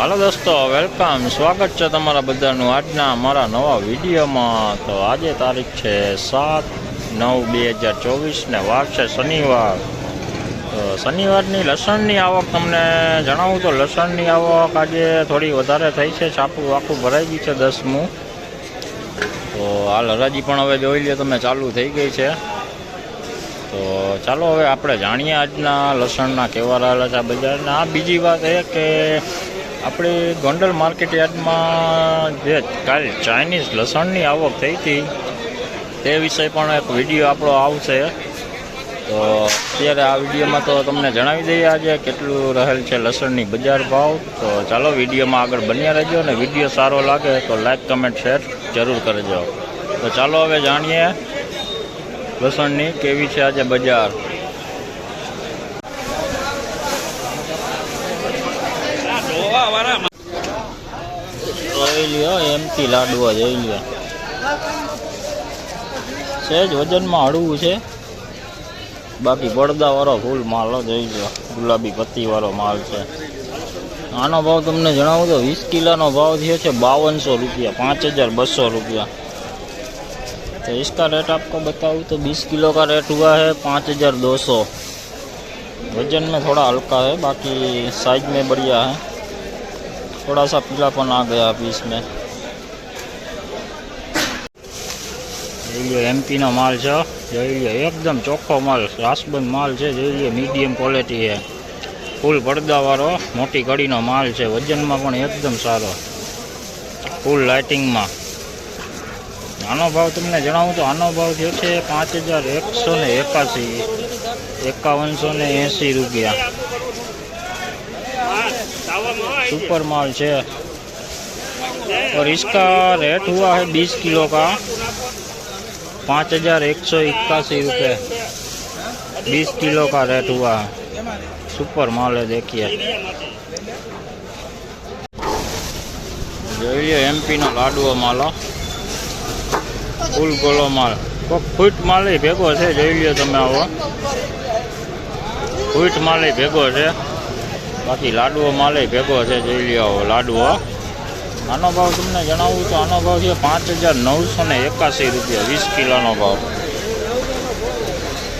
હાલો દોસ્તો, વેલકમ, સ્વાગત છે તમારા બધાનું આજના અમારા નવા વિડીયોમાં। તો આજે તારીખ છે 7/9/2024 ને વાર છે શનિવાર। તો શનિવારની લસણની આવક તમને જણાવું તો લસણની આવક આજે થોડી વધારે થઈ છે। છાપું આખું ભરાઈ ગયું છે 10મું। તો હાલ હરાજી પણ હવે જોઈ લે તમે ચાલુ થઈ ગઈ છે। તો ચાલો હવે આપણે જાણીએ આજના લસણના કેવા રહેલા છે બજારના। આ બીજી વાત એ કે આપણે ગોંડલ માર્કેટ યાર્ડમાં જે કાલે ચાઇનીઝ લસણની આવક થઈ હતી તે વિષય પણ એક વિડીયો આપણો આવશે। તો અત્યારે આ વિડીયોમાં તો તમને જણાવી દઈએ આજે કેટલું રહેલ છે લસણની બજાર ભાવ। તો ચાલો વિડીયોમાં આગળ બન્યા રહેજો અને વિડીયો સારો લાગે તો લાઈક કમેન્ટ શેર જરૂર કરજો। તો ચાલો હવે જાણીએ લસણની કેવી છે આજે બજાર। જોઈ લ્યો એમથી લાડવા જોઈ લ્યો, સહેજ વજનમાં હળવું છે, બાકી પડદાવાળો ફૂલ માલ જોઈ લ્યો, ગુલાબી પત્તીવાળો માલ છે। આનો ભાવ તમને જણાવું તો 20 કિલોનો ભાવ થયો છે 5200 रुपया, 5200 रुपया। तो इसका रेट आपको बताऊँ तो 20 किलो का रेट हुआ है 5200। वजन में थोड़ा हल्का है, बाकी साइज में बढ़िया है। थोड़ा सा पीलापन आ गया पीस में। જોઈએ એમપીનો માલ છે, જોઈએ એકદમ ચોખ્ખો માલ, રાસબંધ માલ છે, જોઈએ મીડિયમ ક્વોલિટી છે, ફૂલ પડદાવાળો મોટી કડીનો માલ છે, વજનમાં પણ એકદમ સારો, ફૂલ લાઇટિંગમાં। આનો ભાવ તમને જણાવું તો આનો ભાવ થયો છે 5181, 5180 रुपया। सुपर माल है और इसका रेट हुआ है 20 किलो का 5181 रुपये। 20 किलो का रेट हुआ है, सुपर माल है। देखिए જોઈએ એમપી નો લાડવો માલો, ફૂલ ગોલો માલ, કોક ફૂટ માલ ભેગો છે, જોઈ લ્યો તમે। આવો ફૂટ માલ ભેગો છે, બાકી લાડવો માલ ભેગો છે, જોઈ લ્યો લાડવો। આનો ભાવ તમને જણાવું તો આનો ભાવ છે 5981 रुपया। 20 કિલોનો ભાવ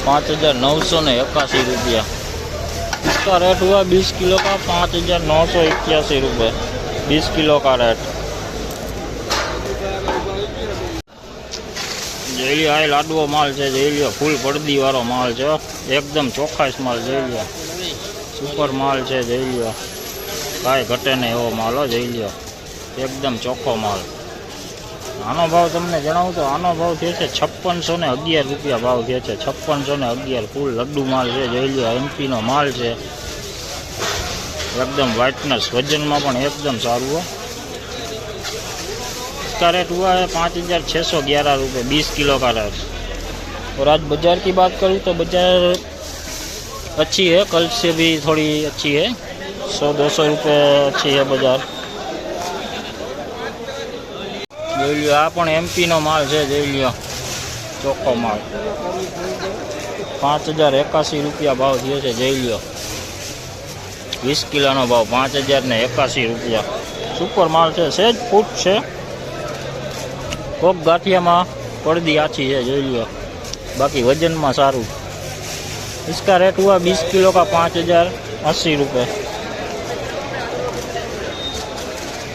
5981 रुपया। इसका रेट हुआ 20 किलो का 5981 रुपये। 20 किलो का रेट। જોઈ લ્યો આ લાડવો માલ છે, જોઈ લ્યો ફૂલ પડદી વાળો માલ છે, એકદમ ચોખ્ખાશ માલ, જોઈ લ્યો સુપર માલ છે, જોઈ લ્યો કાંઈ ઘટે નહીં એવો માલ, જોઈ લ્યો એકદમ ચોખ્ખો માલ। આનો ભાવ તમને જણાવું તો આનો ભાવ થયો છે 5611 रुपया ભાવ થયો છે, 5611। ફૂલ લડ્ડુ માલ છે, જોઈ લ્યો એમપીનો માલ છે, एकदम वाइटनेस, वजन में पण एकदम सारू है। इसका रेट हुआ है 5611 रुपये। 20 किलो का रेट। और आज बाजार की बात करूँ तो बाजार अच्छी है, कल से भी थोड़ी अच्छी है, 100-200 रुपये अच्छी है बाजार। જોઈ લ્યો આ પણ એમપી નો માલ છે, જોઈ લ્યો ચોખ્ખો માલ, 5081 रुपया भाव થયો છે, જોઈ લ્યો 20 કિલોનો ભાવ 5081 रुपया। सुपर माल है, सेज फूट है, कोक गाठिया में पड़दी आछी है, जोई लो बाकी वजन में सारू। इसका रेट हुआ 20 किलो का 5080 रुपये।